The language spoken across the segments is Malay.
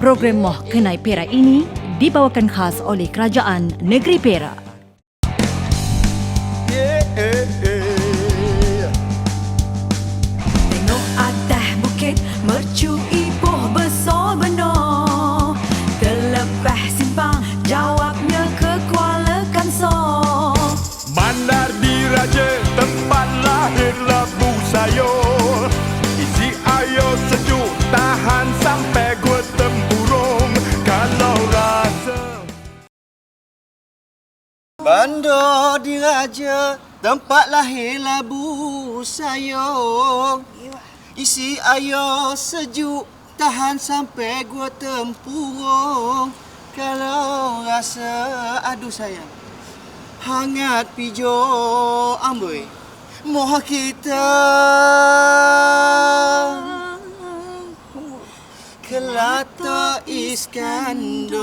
Program Moh Kenai Perak ini dibawakan khas oleh Kerajaan Negeri Perak. Tengok atas bukit mercu Ipoh besar benar. Terlepas simpang jawabnya ke Kuala Kansar. Bandar Diraja tempat lahir labu sayur. Isi air sejuk tahan sampai gua tempurung. Kalau rasa Bandar Diraja tempat lahir labu sayur. Isi air sejuk tahan sampai gua tempurung. Kalau rasa aduh sayang hangat pijo amboi moh kita Kelata Iskandar.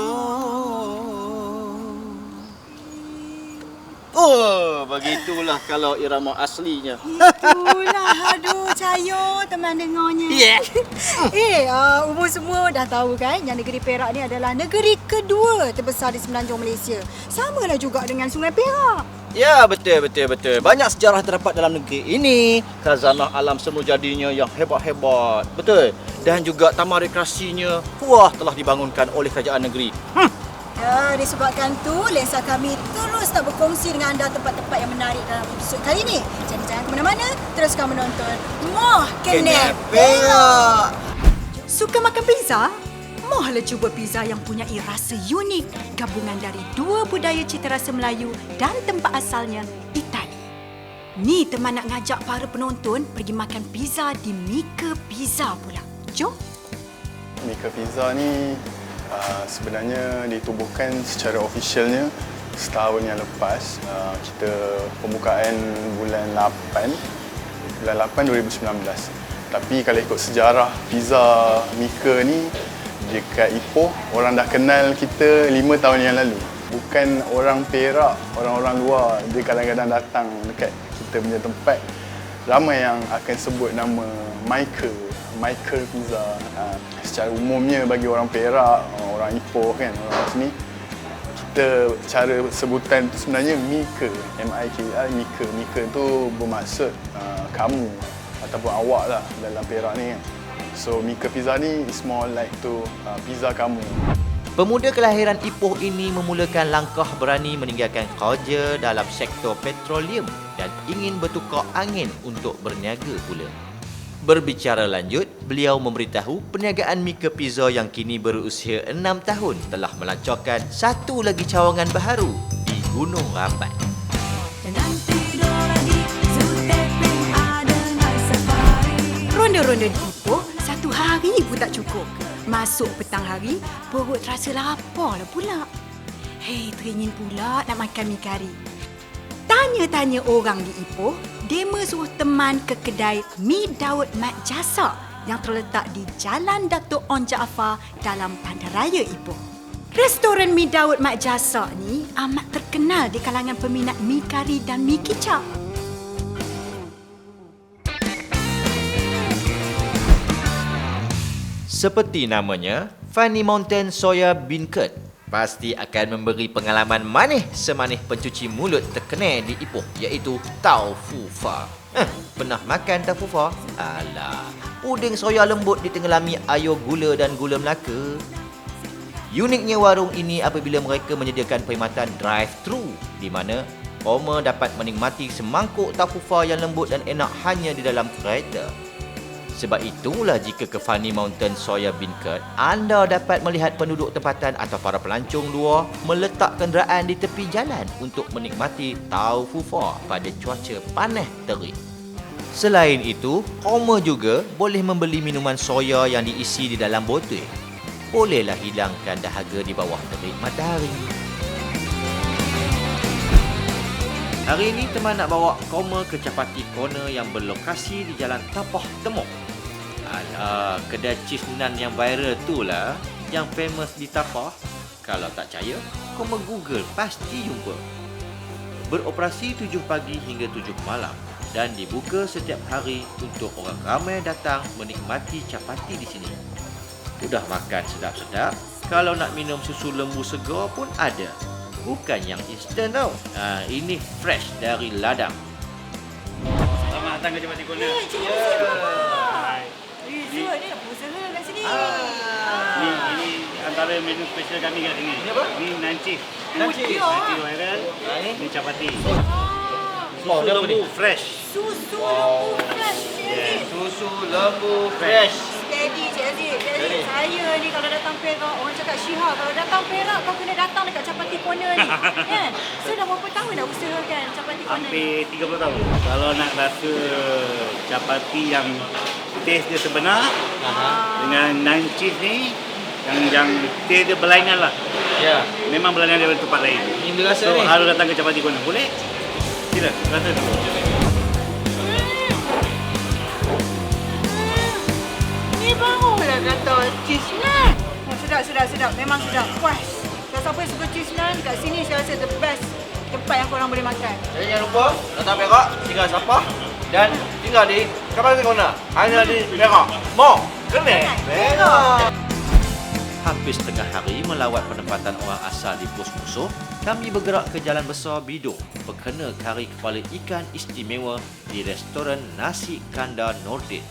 Oh, begitulah kalau irama aslinya. Itulah, aduh, Cayo teman dengarnya. Yeah. Umur semua dah tahu kan yang negeri Perak ni adalah negeri kedua terbesar di semenanjung Malaysia. Samalah juga dengan Sungai Perak. Ya, betul. Banyak sejarah terdapat dalam negeri ini. Khazanah alam semu jadinya yang hebat-hebat. Betul. Dan juga taman rekreasinya telah dibangunkan oleh kerajaan negeri. Ya, disebabkan tu lensa kami terus nak berkongsi dengan anda tempat-tempat yang menarik dalam episod kali ini. Jadi jangan ke mana-mana, teruskan menonton Moh Kenai Perak. Suka makan pizza? Mohlah cuba pizza yang punya rasa unik, gabungan dari dua budaya cita rasa Melayu dan tempat asalnya Itali. Ni teman nak ngajak para penonton pergi makan pizza di Mika Pizza pula. Jom. Mika Pizza ni sebenarnya ditubuhkan secara ofisialnya setahun yang lepas. Kita pembukaan bulan 8 2019. Tapi kalau ikut sejarah pizza Mika ni dekat Ipoh, orang dah kenal kita 5 tahun yang lalu. Bukan orang Perak, orang-orang luar dia kadang-kadang datang dekat kita punya tempat. Ramai yang akan sebut nama Mika Pizza. Secara umumnya bagi orang Perak, orang Ipoh kan, orang sini, kita cara sebutan tu sebenarnya Mika, M-I-K-A, Mika. Mika tu bermaksud kamu ataupun awak lah dalam Perak ni kan. So Mika Pizza ni is more like to pizza kamu. Pemuda kelahiran Ipoh ini memulakan langkah berani meninggalkan kerja dalam sektor petroleum dan ingin bertukar angin untuk berniaga pula. Berbicara lanjut, beliau memberitahu perniagaan Mika Pizza yang kini berusia 6 tahun telah melancarkan satu lagi cawangan baharu di Gunung Rambat. Ronda-ronda di Ipoh, satu hari pun tak cukup. Masuk petang hari, perut terasa lapar lah pula. Hei, teringin pula nak makan mi kari. Tanya-tanya orang di Ipoh, Dema suruh teman ke kedai Mi Daud Mat Jasa yang terletak di Jalan Datuk On Jaafar dalam Bandaraya Ipoh. Restoran Mi Daud Mat Jasa ni amat terkenal di kalangan peminat mi kari dan mi kicap. Seperti namanya, Funny Mountain Soya Beancurd pasti akan memberi pengalaman manis semanis pencuci mulut terkenal di Ipoh, iaitu Taufu Fa. Pernah makan Taufu Fa? Alah, puding soya lembut ditenggelami air gula dan gula Melaka. Uniknya warung ini apabila mereka menyediakan perkhidmatan drive-thru di mana Homer dapat menikmati semangkuk Taufu Fa yang lembut dan enak hanya di dalam kereta. Sebab itulah jika ke Funny Mountain Soya Beancurd, anda dapat melihat penduduk tempatan atau para pelancong luar meletak kenderaan di tepi jalan untuk menikmati Taufu Fa pada cuaca panas terik. Selain itu, Homer juga boleh membeli minuman soya yang diisi di dalam botol. Bolehlah hilangkan dahaga di bawah terik matahari. Hari ini teman nak bawa Homer ke Chapati Corner yang berlokasi di Jalan Tapah Temok. Alah, kedai cheese naan yang viral tu lah yang famous di Tapah. Kalau tak percaya, Homer Google pasti jumpa. Beroperasi 7 pagi hingga 7 malam dan dibuka setiap hari untuk orang ramai datang menikmati capati di sini. Udah makan sedap-sedap, kalau nak minum susu lembu segar pun ada. Bukan yang instan tau. Ini fresh dari ladang. Selamat datang ke Jabatan Corner. Zul ni dah berusaha kat sini. Ini antara menu special kami kat sini. Ini apa? Ini nanci. Nanci. Nanci viral. Ini? Ini capati. Semua Susu apa ni? lembu fresh. Susu lembu fresh, Cik Aziz. Susu lembu fresh. Steady, Cik Aziz. Cik Aziz, saya ni kalau datang Perak, orang cakap Syiha, kalau datang Perak, kau kena datang dekat Capati Corner ni. Kan? So, dah berapa tahun dah usahakan Capati Corner ni? Hampir 30 tahun. Kalau nak rasa capati yang taste dia sebenar dengan nanci ni yang taste dia berlainan lah. Ya. Memang berlainan daripada tempat lain. Ini dia rasa So ni. harus datang ke Capati Corner. Boleh? Sila, rasa dulu. Ni barulah kata cheese naan. Oh, sedap. Memang sedap. Puas. Kalau siapa yang suka cheese naan, kat sini saya rasa the best tempat yang korang boleh makan. Jadi jangan lupa datang Perak, tinggal Sabah dan tinggal di Capati Corner. Hanya di Perak. Mau kena Perak. Habis tengah hari melawat penempatan orang asal di pos musuh, kami bergerak ke Jalan Besar Bido, berkena kari kepala ikan istimewa di restoran Nasi Kandar Nordin.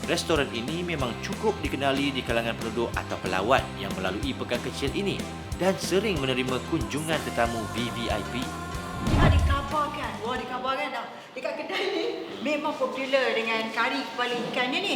Restoran ini memang cukup dikenali di kalangan penduduk atau pelawat yang melalui pekan kecil ini dan sering menerima kunjungan tetamu VVIP. Dikabarkan dah. Dekat kedai ni memang popular dengan kari kepala ikannya ni.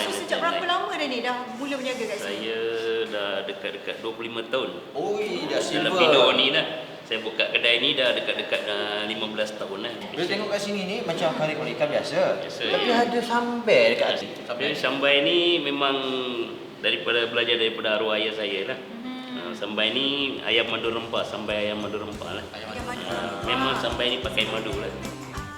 So sejak berapa lama dah ni dah mula berniaga kat sini? Saya dah dekat-dekat 25 tahun. Oi, dah Dalam silver. Bido ni lah. Saya buka kedai ni dah dekat-dekat 15 tahun lah. Bila tengok kat sini ni macam kari kepala ikan biasa. Biasa. Tapi ada sambal dekat sini. Jadi sambal ni memang belajar daripada arwah ayah saya lah. Sambal ni ayam madu rempah, sambal ayam madu rempah lah. Memang sambal ni pakai madu lah.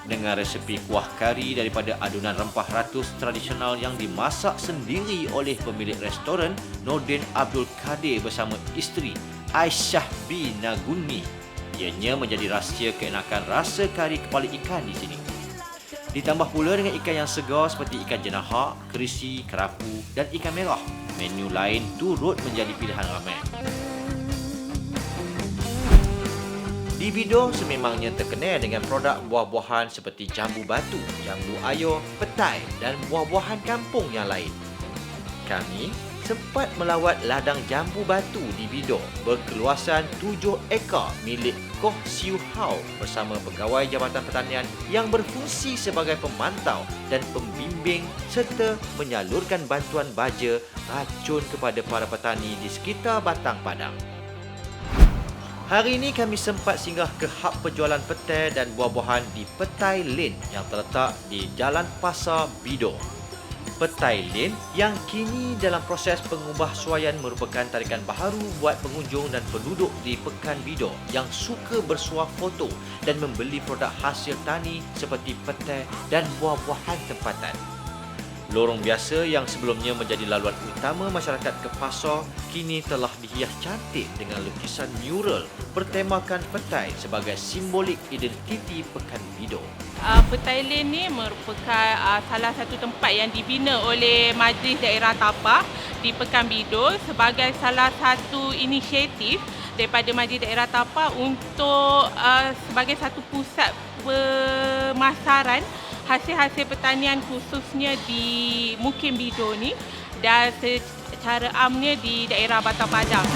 Dengan resepi kuah kari daripada adunan rempah ratus tradisional yang dimasak sendiri oleh pemilik restoran Nordin Abdul Kadir bersama isteri Aisyah bin Naguni. Ianya menjadi rahsia keenakan rasa kari kepala ikan di sini. Ditambah pula dengan ikan yang segar seperti ikan jenahak, kerisi, kerapu dan ikan merah. Menu lain turut menjadi pilihan ramai. Di Bido sememangnya terkenal dengan produk buah-buahan seperti jambu batu, jambu ayo, petai dan buah-buahan kampung yang lain. Kami sempat melawat ladang jambu batu di Bido berkeluasan 7 ekar milik Koh Siu Hao bersama pegawai Jabatan Pertanian yang berfungsi sebagai pemantau dan pembimbing serta menyalurkan bantuan baja racun kepada para petani di sekitar Batang Padang. Hari ini kami sempat singgah ke hub penjualan petai dan buah-buahan di Petai Lane yang terletak di Jalan Pasar Bido. Petai Lane yang kini dalam proses pengubahsuaian merupakan tarikan baharu buat pengunjung dan penduduk di Pekan Bido yang suka bersuah foto dan membeli produk hasil tani seperti petai dan buah-buahan tempatan. Lorong biasa yang sebelumnya menjadi laluan utama masyarakat ke pasar kini telah dihias cantik dengan lukisan mural bertemakan petai sebagai simbolik identiti Pekan Bido. Petai Lane ni merupakan salah satu tempat yang dibina oleh Majlis Daerah Tapah di Pekan Bido sebagai salah satu inisiatif daripada Majlis Daerah Tapah untuk sebagai satu pusat pemasaran hasil-hasil pertanian khususnya di Mukim Bido ni dan secara amnya di daerah Batang Padang.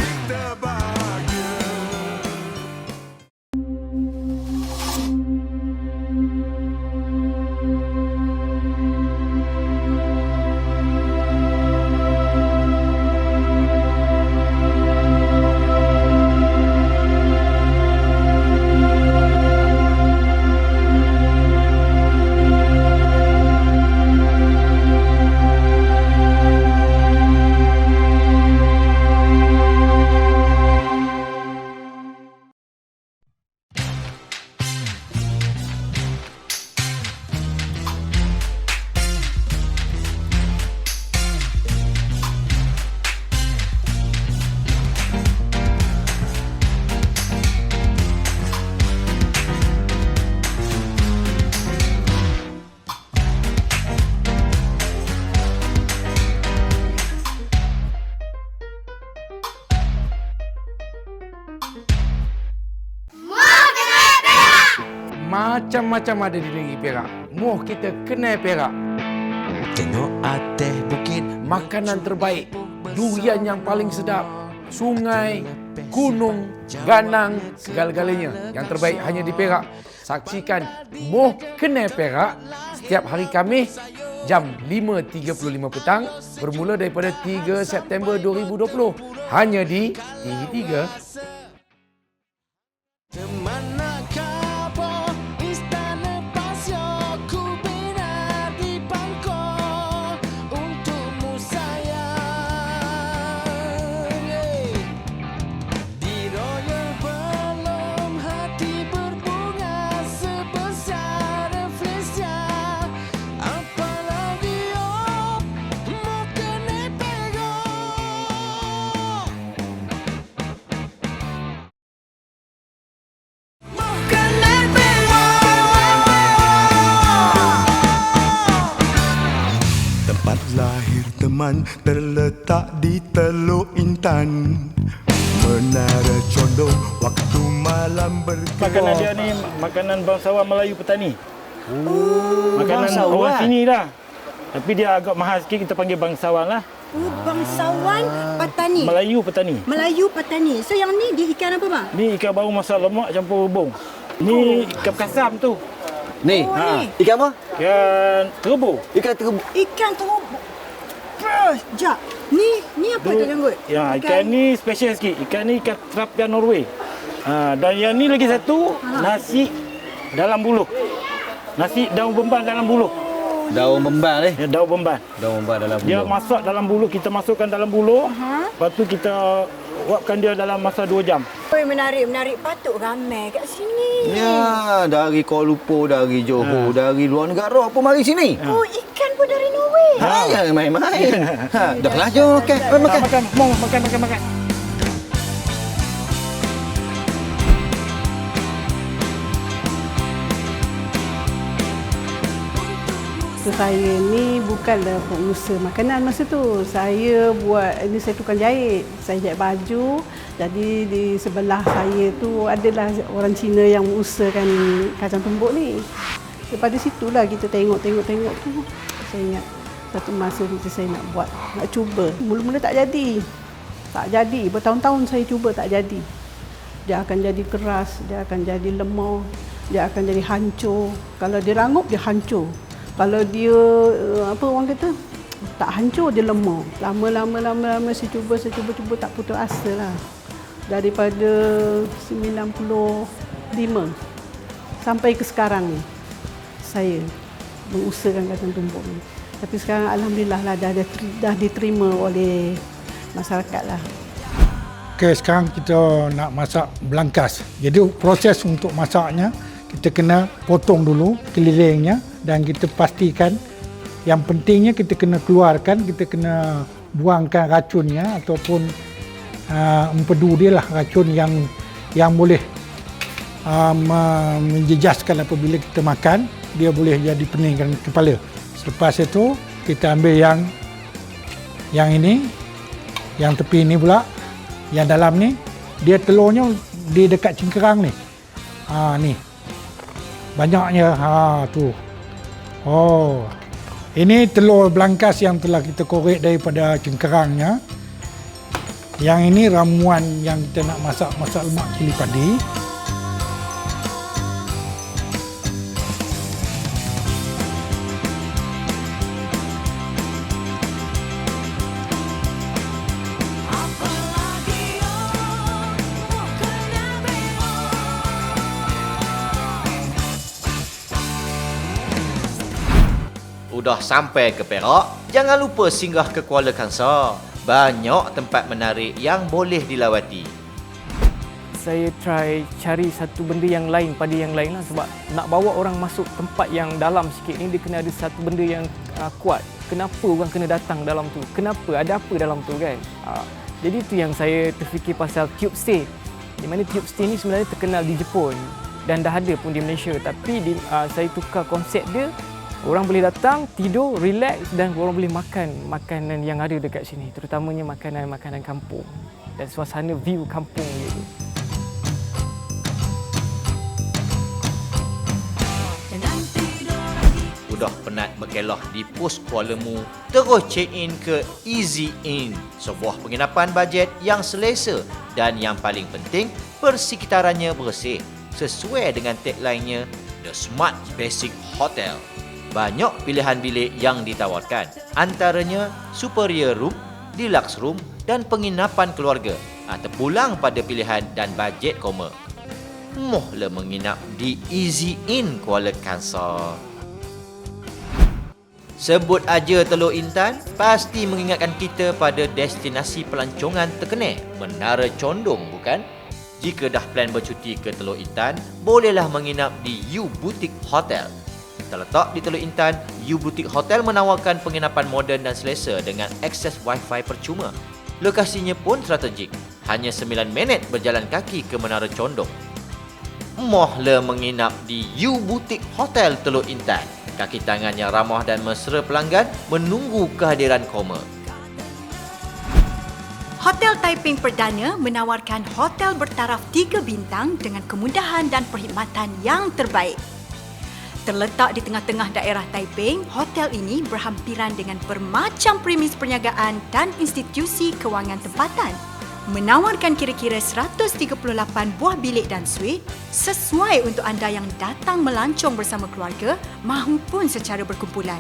Macam-macam ada di negeri Perak. Moh kita kenal Perak. Tengok atas bukit, Makanan terbaik, durian yang paling sedap, sungai, gunung, ganang, segala-galanya. Yang terbaik hanya di Perak. Saksikan Moh Kenal Perak setiap hari Khamis jam 5.35 petang bermula daripada 3 September 2020. Hanya di TV3. Tempat lahir teman terletak di Teluk Intan. Menara Condong waktu malam Makanan dia ni makanan bangsawan Melayu petani. Makanan bangsawan. orang sini lah. Tapi dia agak mahal sikit, kita panggil bangsawan lah. Bangsawan petani. Melayu petani. Melayu petani. So yang ni dia ikan apa bang? Ni ikan bau masak lemak campur rebung. Ni ikan kasam tu. Ni, ni. ikan apa? Ikan terubu. Ikan terubu. Ikan terubu. Jap. Ni apa tu janggut? Ya, ikan ni special sikit. Ikan ni ikan terapia Norway. Dan yang ni lagi satu, nasi dalam buluh. Nasi daun bemban dalam buluh. Daun bemban ni? Ya, daun bemban. Daun bemban dalam buluh. Dia masak dalam buluh, kita masukkan dalam buluh. Lepas tu kita uapkan dia dalam masa 2 jam. Menarik. Patut ramai kat sini. Ya, dari Kuala Lumpur, dari Johor, dari luar negara pun mari sini. Oh, ikan pun dari Norway. Jangan main-main. Dah lah, jom makan. Makan. Makan. Saya ni bukanlah pengusaha makanan masa tu. Saya buat, ini saya tukang jahit. Saya jahit baju. Jadi di sebelah saya tu adalah orang Cina yang mengusahakan kacang tumbuk ni. Daripada situlah kita tengok tu. Saya ingat satu masa kita saya nak buat, nak cuba. Mula-mula tak jadi. Bertahun-tahun saya cuba tak jadi. Dia akan jadi keras, dia akan jadi lemah, dia akan jadi hancur. Kalau dia rangup, dia hancur. Kalau dia apa orang kata tak hancur, dia lemah. Lama saya cuba tak putus asa lah. Daripada 95 sampai ke sekarang ni saya mengusahakan kacang tumbuk ni. Tapi sekarang alhamdulillah lah dah diterima oleh masyarakat lah. Okey, sekarang kita nak masak belangkas. Jadi proses untuk masaknya kita kena potong dulu kelilingnya dan kita pastikan, yang pentingnya kita kena keluarkan, kita kena buangkan racunnya ataupun empedu dia lah, racun yang boleh menjejaskan apabila kita makan, dia boleh jadi peningkan kepala. Selepas itu kita ambil yang ini, yang tepi ni pula, yang dalam ni, dia telurnya di dekat cengkerang ni. Ni. Banyaknya tu. Oh. Ini telur belangkas yang telah kita korek daripada cengkerangnya. Yang ini ramuan yang kita nak masak lemak cili padi. Udah sampai ke Perak, jangan lupa singgah ke Kuala Kangsar. Banyak tempat menarik yang boleh dilawati. Saya try cari satu benda yang lain pada yang lain lah, sebab nak bawa orang masuk tempat yang dalam sikit ni, dia kena ada satu benda yang kuat. Kenapa orang kena datang dalam tu? Kenapa? Ada apa dalam tu kan? Jadi itu yang saya terfikir pasal tube stay. Di mana tube stay ni sebenarnya terkenal di Jepun dan dah ada pun di Malaysia. Tapi saya tukar konsep dia. Orang boleh datang, tidur, relax dan orang boleh makan makanan yang ada dekat sini. Terutamanya makanan-makanan kampung dan suasana view kampung gitu. dah penat berkelah di pos Kualamu, terus check in ke Easy Inn, sebuah penginapan bajet yang selesa dan yang paling penting, persekitarannya bersih sesuai dengan tagline-nya The Smart Basic Hotel. Banyak pilihan bilik yang ditawarkan, antaranya Superior Room, Deluxe Room dan penginapan keluarga, terpulang pada pilihan dan bajet koma. Mohlah menginap di Easy Inn Kuala Kangsar. Sebut aja Teluk Intan, pasti mengingatkan kita pada destinasi pelancongan terkenal, Menara Condong, bukan? Jika dah plan bercuti ke Teluk Intan, bolehlah menginap di U Boutique Hotel. Terletak di Teluk Intan, U Boutique Hotel menawarkan penginapan moden dan selesa dengan akses Wi-Fi percuma. Lokasinya pun strategik, hanya 9 minit berjalan kaki ke Menara Condong. Mohlah menginap di U Boutique Hotel Teluk Intan. Kaki tangan yang ramah dan mesra pelanggan menunggu kehadiran koma. Hotel Taiping Perdana menawarkan hotel bertaraf 3 bintang dengan kemudahan dan perkhidmatan yang terbaik. Terletak di tengah-tengah daerah Taiping, hotel ini berhampiran dengan bermacam premis perniagaan dan institusi kewangan tempatan. Menawarkan kira-kira 138 buah bilik dan suite sesuai untuk anda yang datang melancong bersama keluarga mahupun secara berkumpulan.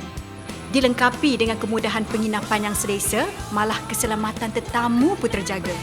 Dilengkapi dengan kemudahan penginapan yang selesa, malah keselamatan tetamu pun terjaga.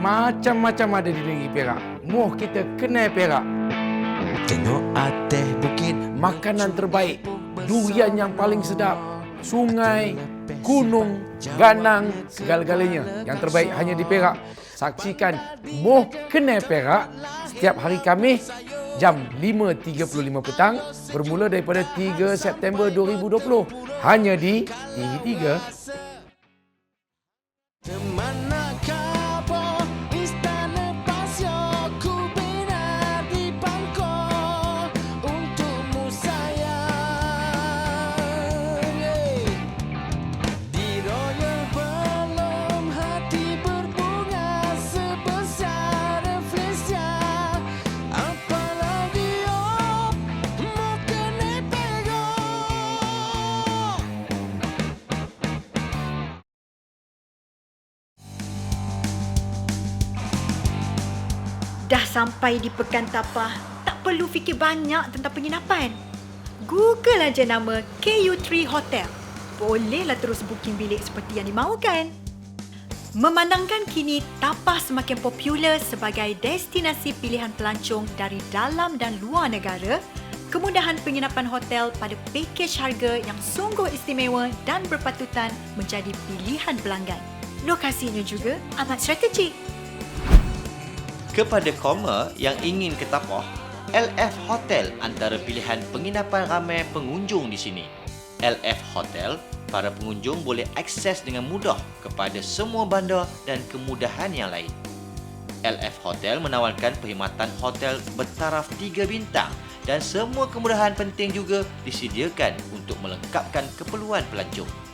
Macam-macam ada di negeri Perak. Moh kita kenal Perak. Tengok atas bukit, makanan terbaik, durian yang paling sedap, sungai, gunung, ganang, segala-galanya. Yang terbaik hanya di Perak. Saksikan Moh Kenal Perak setiap hari Khamis jam 5.35 petang bermula daripada 3 September 2020 hanya di TV3. Dah sampai di Pekan Tapah, tak perlu fikir banyak tentang penginapan. Google aja nama KU3 Hotel. Bolehlah terus booking bilik seperti yang dimaukan. Memandangkan kini Tapah semakin popular sebagai destinasi pilihan pelancong dari dalam dan luar negara, kemudahan penginapan hotel pada pakej harga yang sungguh istimewa dan berpatutan menjadi pilihan pelanggan. Lokasinya juga amat strategik. Kepada koma yang ingin ke Tapah, LF Hotel antara pilihan penginapan ramai pengunjung di sini. LF Hotel, para pengunjung boleh akses dengan mudah kepada semua bandar dan kemudahan yang lain. LF Hotel menawarkan perkhidmatan hotel bertaraf 3 bintang dan semua kemudahan penting juga disediakan untuk melengkapkan keperluan pelancong.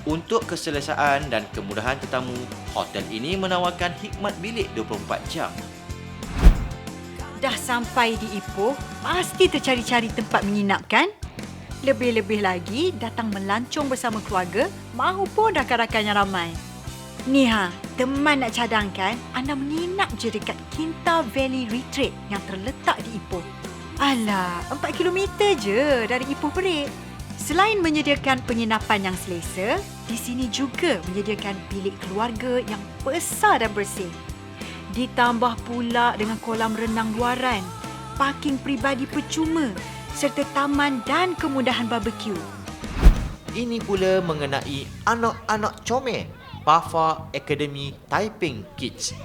Untuk keselesaan dan kemudahan tetamu, hotel ini menawarkan khidmat bilik 24 jam. Dah sampai di Ipoh, pasti tercari-cari tempat menginap kan? Lebih-lebih lagi datang melancong bersama keluarga mahupun rakan-rakan yang ramai. Ni teman nak cadangkan, anda menginap je dekat Kinta Valley Retreat yang terletak di Ipoh. Alah, 4 km je dari Ipoh Perik. Selain menyediakan penginapan yang selesa, di sini juga menyediakan bilik keluarga yang besar dan bersih. Ditambah pula dengan kolam renang luaran, parking peribadi percuma serta taman dan kemudahan barbecue. Ini pula mengenai anak-anak comel Pafa Academy Taiping Kids.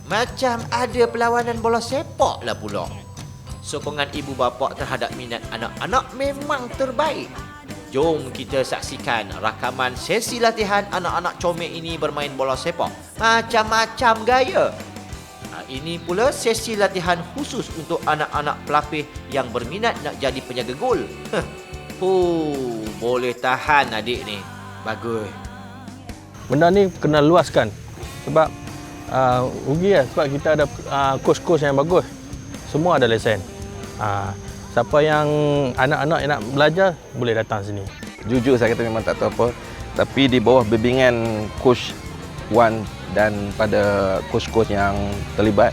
Macam ada perlawanan bola sepak lah pula. Sokongan ibu bapa terhadap minat anak-anak memang terbaik. Jom kita saksikan rakaman sesi latihan anak-anak comel ini bermain bola sepak. Macam-macam gaya. Ini pula sesi latihan khusus untuk anak-anak pelapis yang berminat nak jadi penjaga gol. Boleh tahan adik ni. Bagus. Benda ni kena luaskan sebab rugi lah sebab kita ada kos-kos yang bagus. Semua ada lesen. Siapa yang anak-anak yang nak belajar boleh datang sini. Jujur saya kata memang tak tahu apa, tapi di bawah bimbingan coach Wan dan pada coach-coach yang terlibat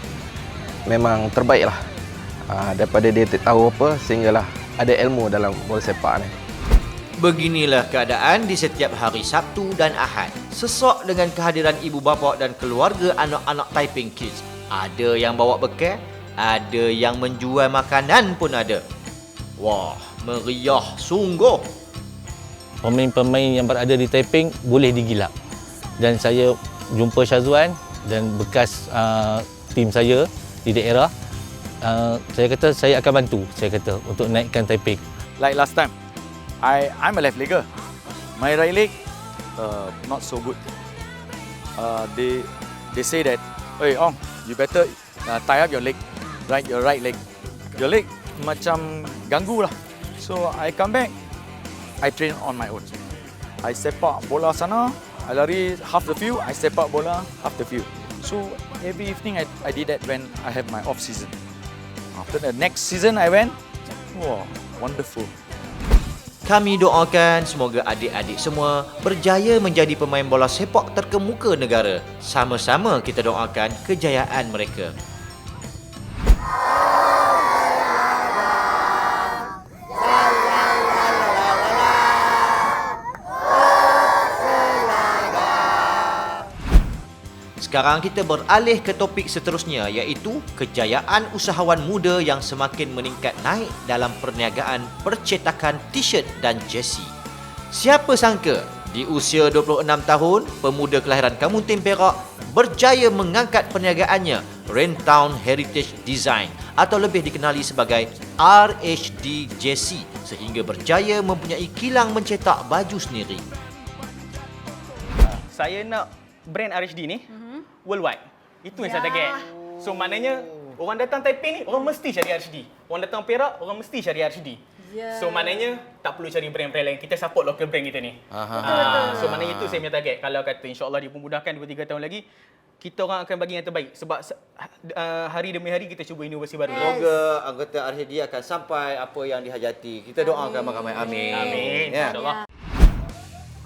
memang terbaik lah. Daripada dia tahu apa sehinggalah ada ilmu dalam bola sepak ni. Beginilah keadaan di setiap hari Sabtu dan Ahad. Sesak dengan kehadiran ibu bapa dan keluarga anak-anak Taiping Kids. Ada yang bawa bekal, ada yang menjual makanan pun ada. Wah, meriah sungguh. Pemain-pemain yang berada di Taiping boleh digilap. Dan saya jumpa Syazwan dan bekas tim saya di daerah. Saya kata saya akan bantu, saya kata untuk naikkan Taiping. Like last time, I'm a left legger. My right leg not so good. They say that, hey Ong, you better tie up your leg, your right leg. Your leg macam ganggu lah. So I come back, I train on my own. I sepak bola sana, I lari half the field, I sepak bola half the field. So every evening I did that when I have my off season. After the next season I went, wow, wonderful. Kami doakan semoga adik-adik semua berjaya menjadi pemain bola sepak terkemuka negara. Sama-sama kita doakan kejayaan mereka. Sekarang kita beralih ke topik seterusnya iaitu kejayaan usahawan muda yang semakin meningkat naik dalam perniagaan percetakan t-shirt dan jersey. Siapa sangka di usia 26 tahun, pemuda kelahiran Kamuntin Perak berjaya mengangkat perniagaannya Raintown Heritage Design atau lebih dikenali sebagai RHD Jersey sehingga berjaya mempunyai kilang mencetak baju sendiri. Saya nak brand RHD ni worldwide. Itu yang saya target. So maknanya orang datang Taiping ni orang mesti cari RHD. Orang datang Perak orang mesti cari RHD. So maknanya tak perlu cari brand-brand lain. Kita support local brand kita ni. So maknanya itu saya punya target. Kalau kata insya-Allah dipermudahkan 2-3 tahun lagi, kita orang akan bagi yang terbaik sebab hari demi hari kita cuba inovasi baru. Semoga anggota RHD akan sampai apa yang dihajati. Kita doakan ramai-ramai. Amin. Amin. Ya. InsyaAllah.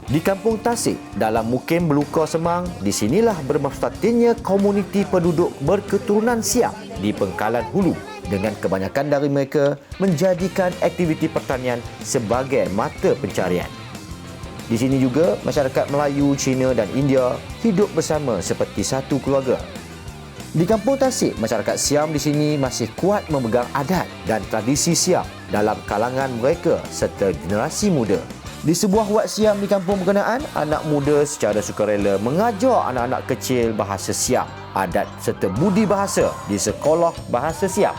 Di Kampung Tasik, dalam Mukim Belukar Semang, di sinilah bermustaqilnya komuniti penduduk berketurunan Siam di Pengkalan Hulu dengan kebanyakan dari mereka menjadikan aktiviti pertanian sebagai mata pencarian. Di sini juga masyarakat Melayu, Cina dan India hidup bersama seperti satu keluarga. Di Kampung Tasik, masyarakat Siam di sini masih kuat memegang adat dan tradisi Siam dalam kalangan mereka serta generasi muda. Di sebuah wad Siam di kampung berkenaan, anak muda secara sukarela mengajar anak-anak kecil bahasa Siam, adat serta budi bahasa di sekolah bahasa Siam.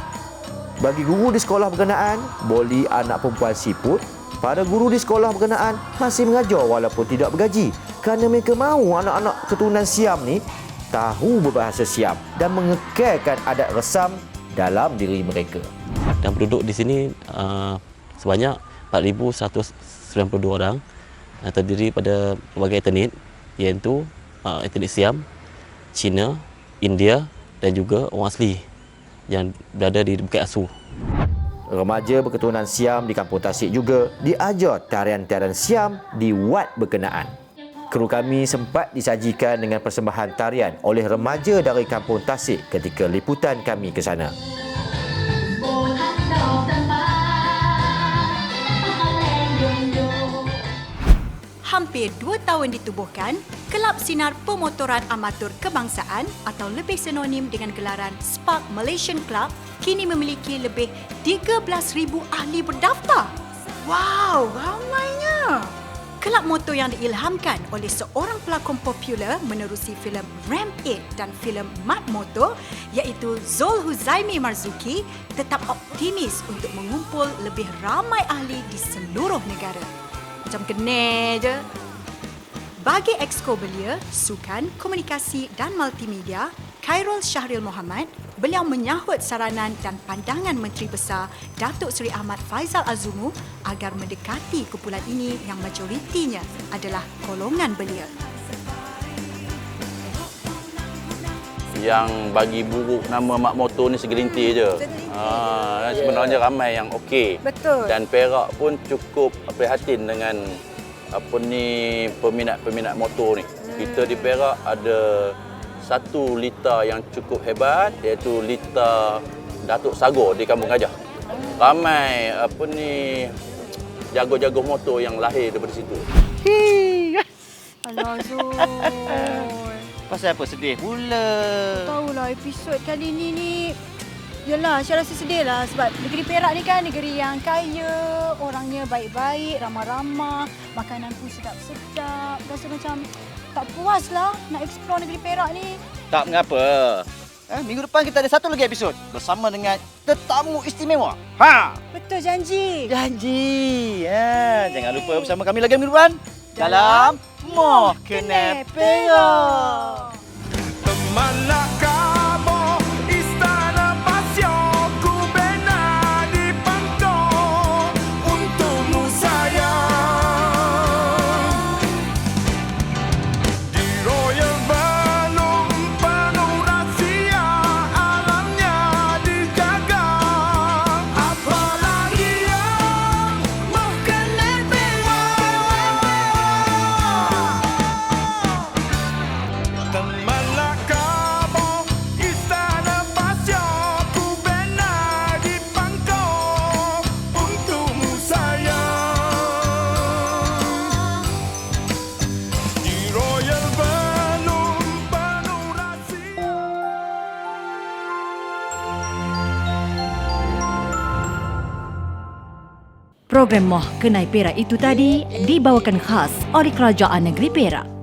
Bagi guru di sekolah berkenaan, boleh anak perempuan siput, para guru di sekolah berkenaan masih mengajar walaupun tidak bergaji kerana mereka mahu anak-anak keturunan Siam ni tahu berbahasa Siam dan mengekalkan adat resam dalam diri mereka. Dan penduduk di sini sebanyak 4,192 orang, terdiri pada pelbagai etnik iaitu etnik Siam, Cina, India dan juga orang asli yang berada di Bukit Asu. Remaja berketurunan Siam di Kampung Tasik juga diajar tarian-tarian Siam di wad berkenaan. kru kami sempat disajikan dengan persembahan tarian oleh remaja dari Kampung Tasik ketika liputan kami ke sana. Hampir 2 tahun ditubuhkan, Kelab Sinar Pemotoran Amatur Kebangsaan atau lebih sinonim dengan gelaran Spark Malaysian Club kini memiliki lebih 13,000 ahli berdaftar. Wow, ramainya! Kelab motor yang diilhamkan oleh seorang pelakon popular menerusi filem Ramp 8 dan filem Mat Motor iaitu Zul Huzaimi Marzuki tetap optimis untuk mengumpul lebih ramai ahli di seluruh negara. Macam kena je. Bagi Exco Belia, Sukan, Komunikasi dan Multimedia, Khairul Syahril Mohamad, beliau menyahut saranan dan pandangan Menteri Besar Datuk Seri Ahmad Faizal Azumu agar mendekati kumpulan ini yang majoritinya adalah golongan belia. Yang bagi buruk nama Mak Motor ni segelintir je. Sebenarnya ramai yang okey. Betul. Dan Perak pun cukup prihatin dengan peminat-peminat motor ni. Kita di Perak ada satu lita yang cukup hebat iaitu lita Datuk Sagor di Kampung Gajah. Ramai jago-jago motor yang lahir daripada situ. Alah Zul. Pasal apa sedih pula? Tahulah episod kali ni yalah, saya rasa sedih lah sebab negeri Perak ni kan negeri yang kaya, orangnya baik-baik, ramah-ramah, makanan pun sedap-sedap. Rasa macam tak puas lah nak explore negeri Perak ni. Tak mengapa. Minggu depan kita ada satu lagi episod bersama dengan tetamu istimewa. Betul, janji. Janji. Jangan lupa bersama kami lagi minggu depan dalam Moh Kena Perak. Temanlah kamu istana passion, ku bina di pangkong untukmu sayang. Di Royal Balloon penuh rahsia, alamnya dijaga. Apalagi yang Moh Kena Perak. Temanlah kamu istana passion, ku bina di pangkong untukmu sayang. Di Royal Balloon penuh rahsia. Program Moh Kenai Perak itu tadi dibawakan khas oleh Kerajaan Negeri Perak.